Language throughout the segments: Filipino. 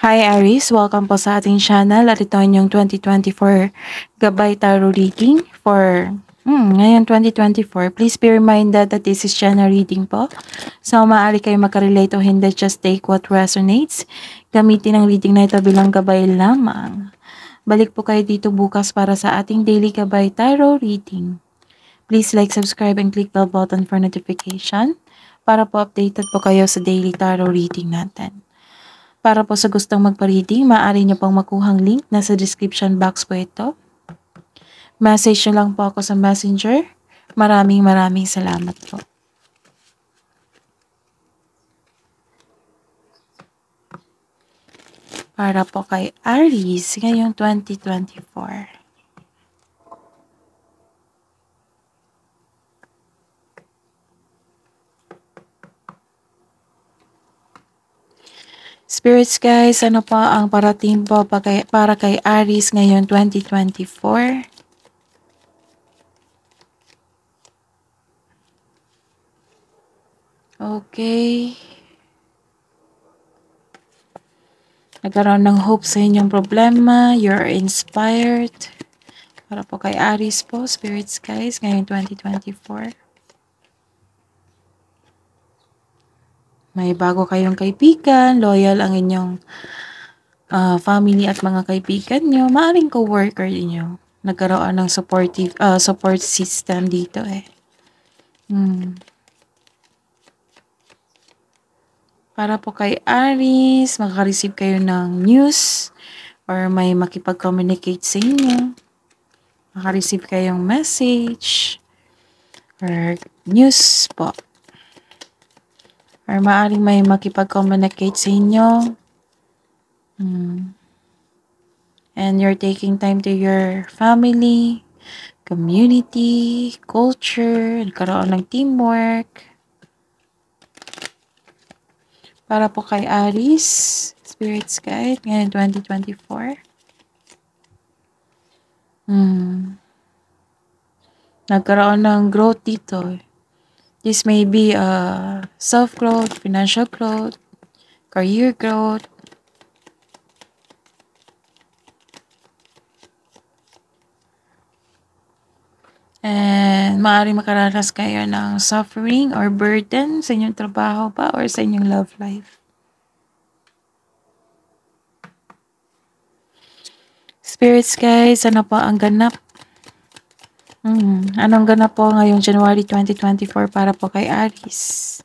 Hi Aries, welcome po sa ating channel at ito yung 2024 Gabay Tarot Reading for ngayon 2024. Please be reminded that this is general reading po. So maaari kayo makarelate o hindi, just take what resonates. Gamitin ang reading na ito bilang gabay lamang. Balik po kayo dito bukas para sa ating daily Gabay Tarot Reading. Please like, subscribe, and click bell button for notification para po updated po kayo sa daily tarot reading natin. Para po sa gustong magpa-reading, maaari nyo pong makuhang link. Nasa description box po ito. Message nyo lang po ako sa messenger. Maraming salamat po. Para po kay Aries ngayong 2024. Spirits guys, ano pa ang parating po para kay Aries ngayon 2024? Okay. Nagkaroon ng hope sa inyong problema. You're inspired. Para po kay Aries po, spirits guys, ngayon 2024. May bago kayong kaibigan, loyal ang inyong family at mga kaibigan nyo, maaaring co-worker niyo. Nagkaroon ng support system dito eh. Para po kay Aries, makaka-receive kayo ng news or may makipag-communicate sa inyo. Makaka-receive kayong message or news po. Or maaaring may makipag-communicate sa inyo. And you're taking time to your family, community, culture, nagkaroon ng teamwork. Para po kay Aries, Spirits Guide, ngayon 2024. Nagkaroon ng growth dito. This may be self-growth, financial growth, career growth. And maaaring makaranas kayo ng suffering or burden sa inyong trabaho pa or sa inyong love life. Spirits guys, ano po ang ganap? Anong ganap po ngayong January 2024 para po kay Aries?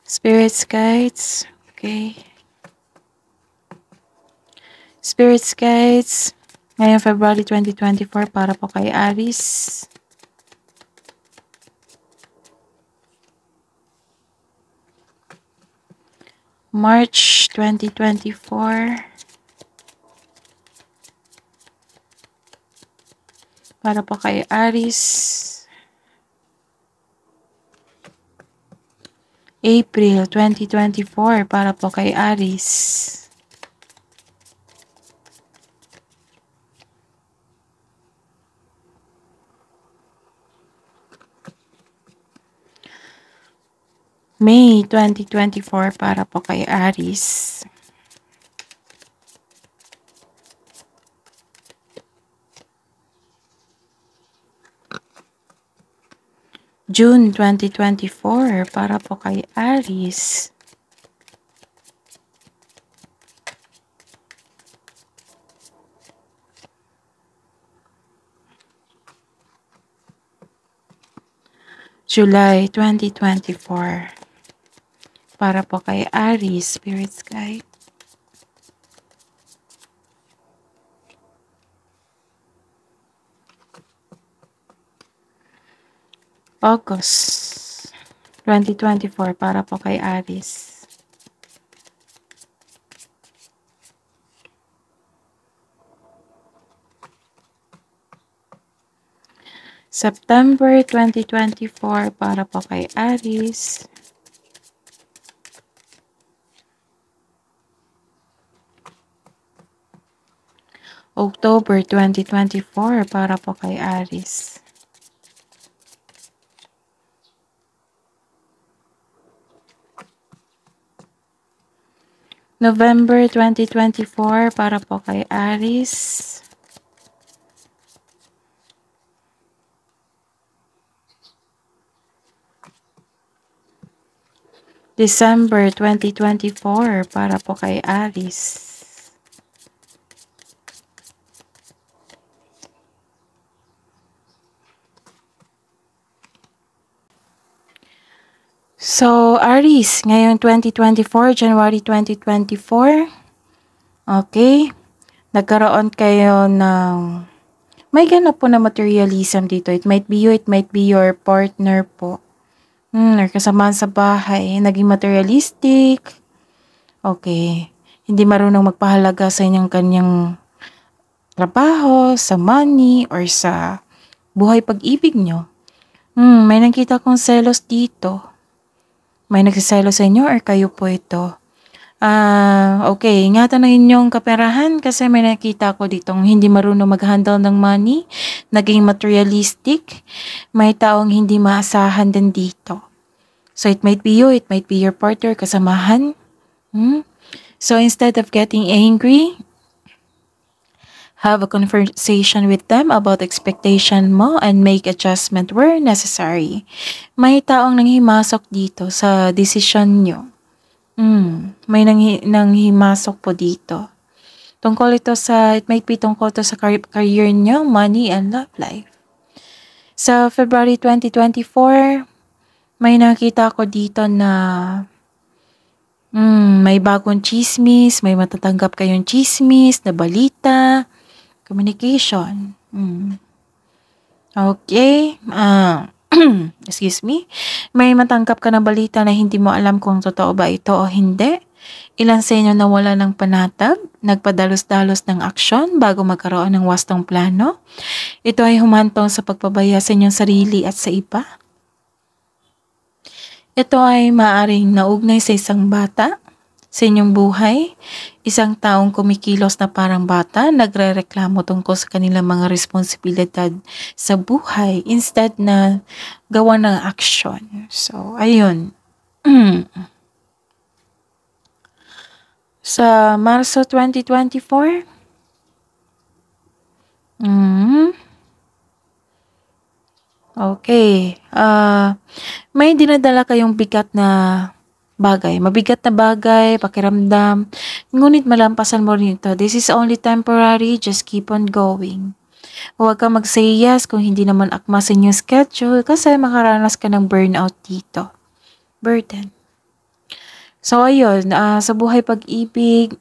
Spirits guides, okay. Spirits guides, ngayong February 2024 para po kay Aries. March 2024 para po kay Aries. April 2024 para po kay Aries. May 2024 para po kay Aries. June 2024 para po kay Aries. July 2024 para po kay Aries, Spirits Guide. August 2024 para po kay Aries. September 2024 para po kay Aries. October 2024 para po kay Aries. November 2024 para po kay Aries. December 2024 para po kay Aries. So, Aries, ngayon 2024, January 2024, okay, nagkaroon kayo ng, may ganap po na materialism dito. It might be you, it might be your partner po. Or kasamaan sa bahay, naging materialistic. Okay. Hindi marunong magpahalaga sa inyong kanyang trabaho, sa money, or sa buhay pag-ibig nyo. May nakita kong selos dito. May nagsiselo sa inyo or kayo po ito. Okay, ingatan na inyong kaperahan kasi may nakita ko ditong hindi marunong mag-handle ng money, naging materialistic, may taong hindi maasahan din dito. So it might be you, it might be your partner, kasamahan. So instead of getting angry, have a conversation with them about expectation mo and make adjustment where necessary. May taong nanghimasok dito sa decision nyo. May nanghimasok po dito. Tungkol ito sa, it might be tungkol ito sa career nyo, money, and love life. Sa February 2024, may nakita ko dito na may bagong chismis, may matatanggap kayong chismis na balita, communication. Okay. Excuse me. May matanggap ka ng balita na hindi mo alam kung totoo ba ito o hindi. Ilan sa inyo nawala ng panatag, nagpadalos-dalos ng aksyon bago magkaroon ng wastong plano. Ito ay humantong sa pagpabaya sa inyong sarili at sa iba. Ito ay maaaring naugnay sa isang bata sa inyong buhay, isang taong kumikilos na parang bata, nagrereklamo tungkol sa kanilang mga responsibilidad sa buhay instead na gawa ng action. So, ayun. Sa Marso 2024, okay. May dinadala kayong bigat na bagay. Mabigat na bagay, pakiramdam. Ngunit malampasan mo rin ito. This is only temporary. Just keep on going. Huwag kang mag-say yes kung hindi naman akma sa inyong schedule kasi makaranas ka ng burnout dito. Burden. So, ayun. Sa buhay pag-ibig,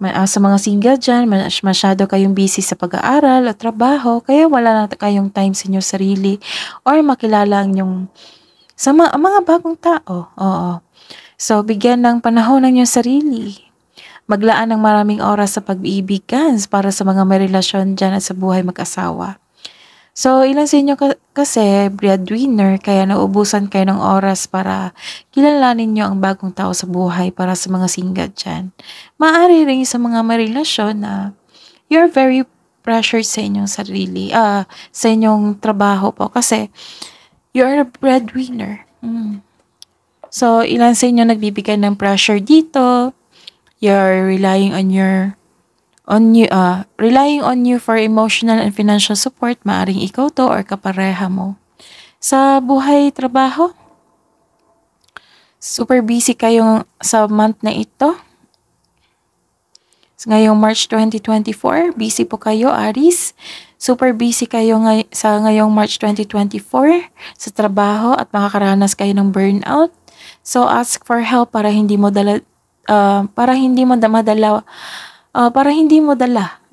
sa mga single dyan, masyado kayong busy sa pag-aaral o trabaho, kaya wala na kayong time sa inyong sarili or makilala ang inyong sa mga bagong tao. Oo. So, bigyan ng panahon ng inyong sarili. Maglaan ng maraming oras sa pag-iibigan para sa mga may relasyon dyan at sa buhay mag-asawa. So, ilan sa inyo kasi breadwinner, kaya naubusan kayo ng oras para kilalanin nyo ang bagong tao sa buhay para sa mga single dyan. Maaari rin sa mga may relasyon na you're very pressured sa inyong sarili, sa inyong trabaho po kasi you're a breadwinner. So, ilan sa inyo nagbibigay ng pressure dito. You're relying on you for emotional and financial support. Maaring ikaw to or kapareha mo. Sa buhay trabaho, super busy kayo sa month na ito. So, ngayong March 2024, busy po kayo, Aries. Super busy kayo ngayong March 2024 sa trabaho at makakaranas kayo ng burnout. So ask for help para hindi mo dala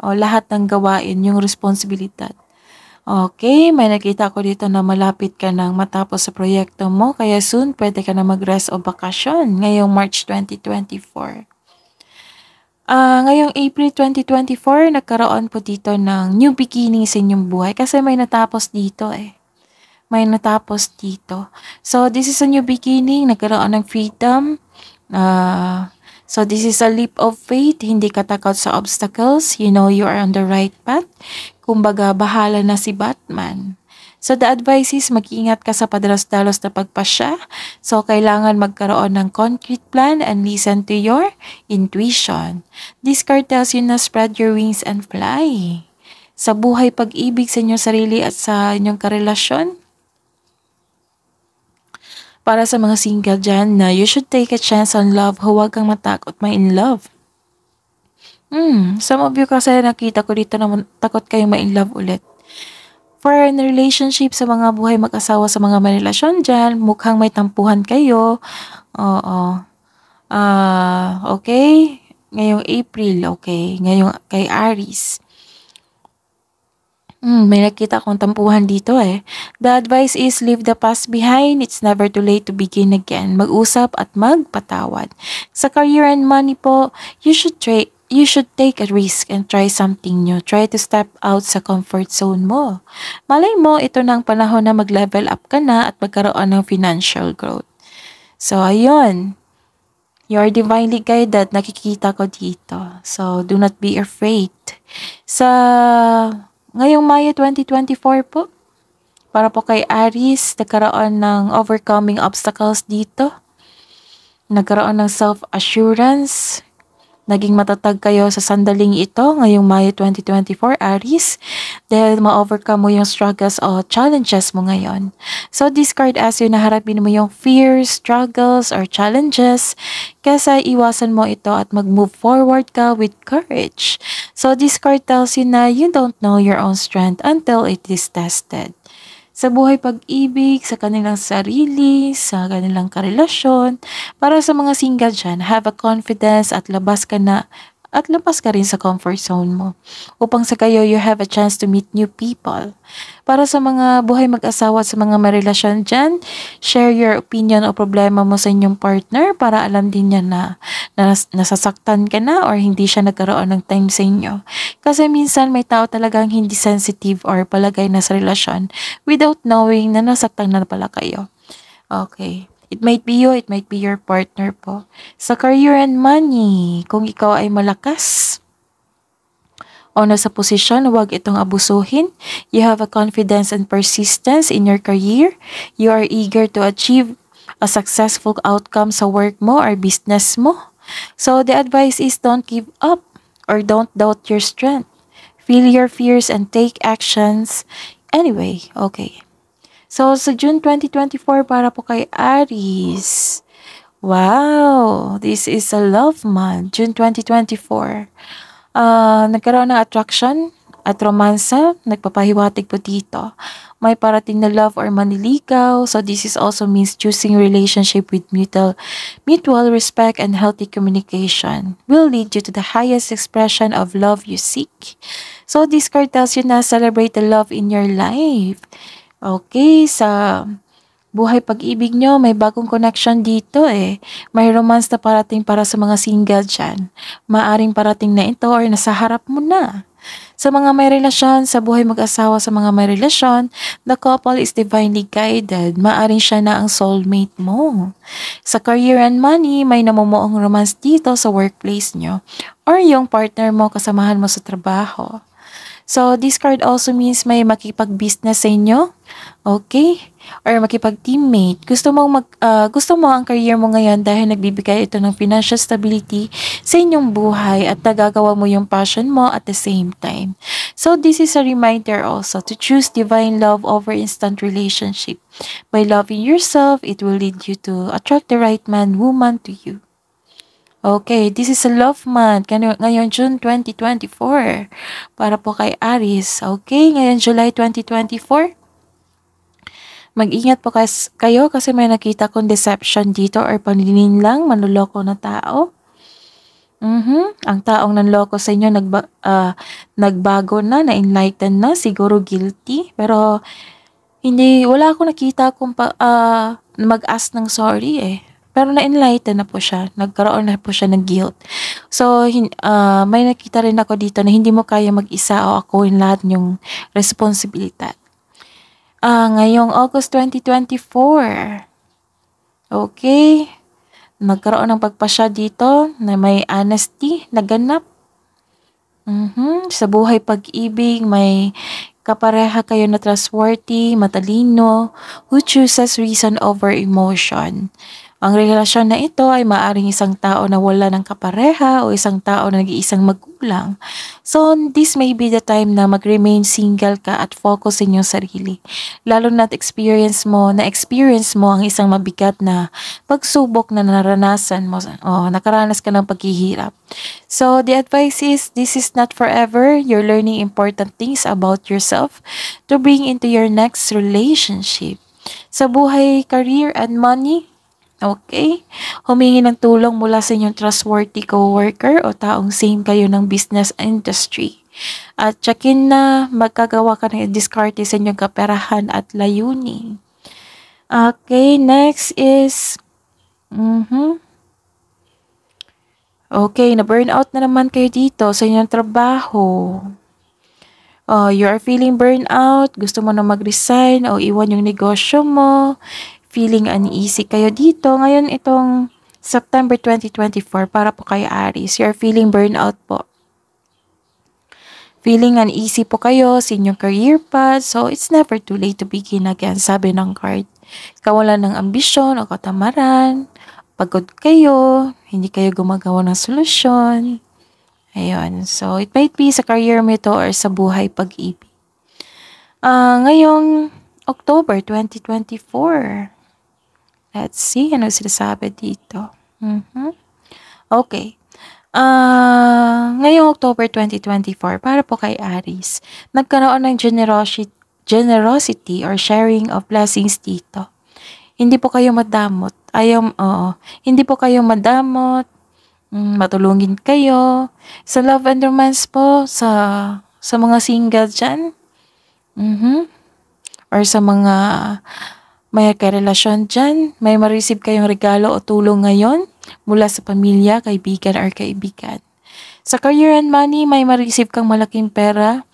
lahat ng gawain yung responsibilidad. Okay, may nakita ko dito na malapit ka nang matapos sa proyekto mo kaya soon pwede ka na mag-rest o bakasyon ngayong March 2024. Ngayong April 2024, nagkaroon po dito ng new beginning sa inyong buhay kasi may natapos dito May natapos dito. So, this is a new beginning. Nagkaroon ng freedom. So, this is a leap of faith. Hindi ka takot sa obstacles. You know you are on the right path. Kumbaga, bahala na si Batman. So the advice is mag-ingat ka sa padalos-dalos na pagpasya. So kailangan magkaroon ng concrete plan and listen to your intuition. This card tells you na spread your wings and fly. Sa buhay pag-ibig sa inyong sarili at sa inyong karelasyon, para sa mga single dyan na you should take a chance on love, huwag kang matakot ma-in love. Some of you kasi nakita ko dito na takot kayong ma-in love ulit. For in relationship sa mga buhay mag-asawa sa mga may relasyon dyan, mukhang may tampuhan kayo. Oo. Okay. Ngayong April, okay. Ngayong kay Aries. May nakita akong tampuhan dito eh. The advice is leave the past behind. It's never too late to begin again. Mag-usap at magpatawad. Sa career and money po, you should take a risk and try something new. Try to step out sa comfort zone mo. Malay mo, ito na ang panahon na mag-level up ka na at magkaroon ng financial growth. So, ayun. You are divinely guided. Nakikita ko dito. So, do not be afraid. Ngayong Mayo 2024 po, para po kay Aries, nagkaroon ng overcoming obstacles dito. Nagkaroon ng self-assurance. Naging matatag kayo sa sandaling ito ngayong Mayo 2024, Aries, dahil ma-overcome mo yung struggles o challenges mo ngayon. So this card asks you na harapin mo yung fears, struggles, or challenges kaysa iwasan mo ito at mag-move forward ka with courage. So this card tells you na you don't know your own strength until it is tested. Sa buhay pag-ibig, sa kanilang sarili, sa kanilang karelasyon, para sa mga single dyan, have a confidence at labas ka rin sa comfort zone mo. Upang sa kayo, you have a chance to meet new people. Para sa mga buhay mag-asawa at sa mga may relasyon dyan, share your opinion o problema mo sa inyong partner para alam din niya na nasasaktan ka na or hindi siya nagkaroon ng time sa inyo. Kasi minsan may tao talagang hindi sensitive or palagay na sa relasyon without knowing na nasaktan na pala kayo. Okay. It might be you, it might be your partner po. Sa career and money, kung ikaw ay malakas o nasa posisyon, huwag itong abusuhin. You have a confidence and persistence in your career. You are eager to achieve a successful outcome sa work mo or business mo. So the advice is don't give up or don't doubt your strength. Feel your fears and take actions. Anyway, okay. So, sa June 2024, para po kay Aries. Wow! This is a love month. June 2024. Nagkaroon ng attraction at romansa. Nagpapahiwatig po dito. May parating na love or manliligaw. So, this is also means choosing relationship with mutual respect and healthy communication will lead you to the highest expression of love you seek. So, this card tells you na celebrate the love in your life. Okay, sa buhay pag-ibig nyo, may bagong connection dito eh. May romance na parating para sa mga single dyan. Maaring parating na ito or nasa harap mo na. Sa mga may relasyon, sa buhay mag-asawa sa mga may relasyon, the couple is divinely guided. Maaring siya na ang soulmate mo. Sa career and money, may namumuong romance dito sa workplace nyo or yung partner mo, kasamahan mo sa trabaho. So, this card also means may makipag-business sa inyo, okay? Or makipag-teammate. Gusto mo ang career mo ngayon dahil nagbibigay ito ng financial stability sa inyong buhay at nagagawa mo yung passion mo at the same time. So, this is a reminder also to choose divine love over instant relationship. By loving yourself, it will lead you to attract the right man, woman to you. Okay, this is a love month. Ngayon, June 2024. Para po kay Aries. Okay, ngayon, July 2024. Mag-ingat po kayo kasi may nakita kong deception dito or panlilin lang, manluloko na tao. Ang taong nanloko sa inyo nagbago na-enlighten na, siguro guilty. Pero, wala akong nakita kung mag-ask ng sorry eh. Pero na-enlighten na po siya. Nagkaroon na po siya ng guilt. So, may nakita rin ako dito na hindi mo kaya mag-isa o akuin lahat yung responsibilidad. Ngayong August 2024. Okay. Nagkaroon ng pagpasya dito na may honesty na ganap. Sa buhay pag-ibig, may Kapareha kayo na trustworthy, matalino, who chooses reason over emotion. Ang relasyon na ito ay maaring isang tao na wala ng kapareha o isang tao na nag-iisang magulang. So, this may be the time na mag-remain single ka at focus sa inyong sarili. Lalo na't na-experience mo ang isang mabigat na pagsubok na naranasan mo. Nakaranas ka ng paghihirap. So, the advice is, this is not forever. You're learning important things about yourself to bring into your next relationship. Sa buhay, career, and money, okay? Humingi ng tulong mula sa inyong trustworthy coworker o taong same kayo ng business industry. At tsakin na magkagawa ka ng diskarte sa inyong kaperahan at layunin. Okay, next is... Okay, na-burnout na naman kayo dito sa inyong trabaho. You are feeling burnout, gusto mo na mag-resign o iwan yung negosyo mo, feeling uneasy kayo dito. Ngayon itong September 2024 para po kay Aries, you are feeling burnout po. Feeling uneasy po kayo sa inyong career path, so it's never too late to begin again, sabi ng card. Kawalan ng ambisyon o katamaran, pagod kayo, hindi kayo gumagawa ng solusyon. Ayun. So, it might be sa career mo ito or sa buhay pag-ibig. Ngayong October 2024. Let's see. Ano sinasabi dito? Okay. Ngayong October 2024, para po kay Aries, nagkaroon ng generosity or sharing of blessings dito. Hindi po kayo madamot. Hindi po kayo madamot. Matulungin kayo. Sa love and romance po, sa mga single dyan. Or sa mga may karelasyon dyan, may ma-receive kayong regalo o tulong ngayon mula sa pamilya, kaibigan, or kaibigan. Sa career and money, may ma-receive kang malaking pera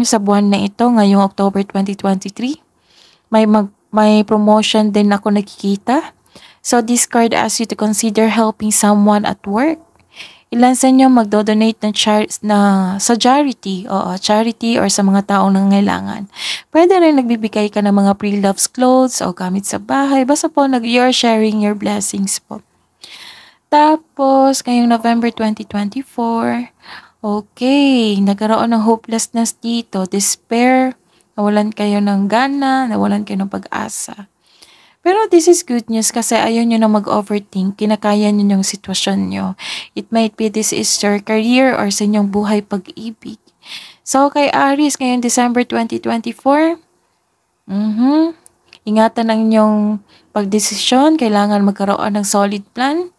sa buwan na ito, ngayong October 2023. May promotion din ako nakikita. So, this card asks you to consider helping someone at work. Ilan sa inyo magdo-donate sa charity or sa mga taong nangangailangan. Pwede rin nagbibigay ka ng mga pre-loved clothes o gamit sa bahay. Basta po you're sharing your blessings po. Tapos, ngayong November 2024, okay, nagkaroon ng hopelessness dito, despair, nawalan kayo ng gana, nawalan kayo ng pag-asa. Pero this is good news kasi ayaw nyo na mag-overthink, kinakaya nyo yung sitwasyon nyo. It might be this is your career or sa inyong buhay pag-ibig. So, kay Aries, ngayong December 2024, ingatan ang inyong pagdesisyon, kailangan magkaroon ng solid plan,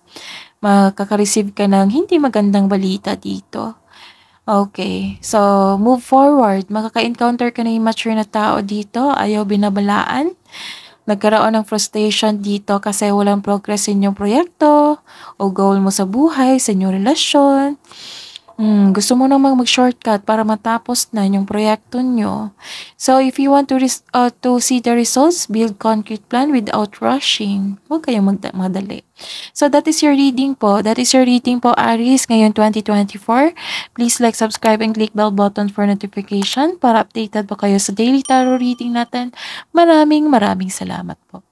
makaka-receive ka ng hindi magandang balita dito. Okay, so move forward, makaka-encounter ka ng immature na tao dito, ayaw binabalaan. Nagkaroon ng frustration dito kasi walang progress sa inyong proyekto o goal mo sa buhay, sa inyong relasyon. Gusto mo namang mag-shortcut para matapos na yung proyekto nyo. So, if you want to see the results, build concrete plan without rushing. Huwag kayong madali. So, that is your reading po. Aries, ngayon 2024. Please like, subscribe, and click bell button for notification para updated po kayo sa daily tarot reading natin. Maraming salamat po.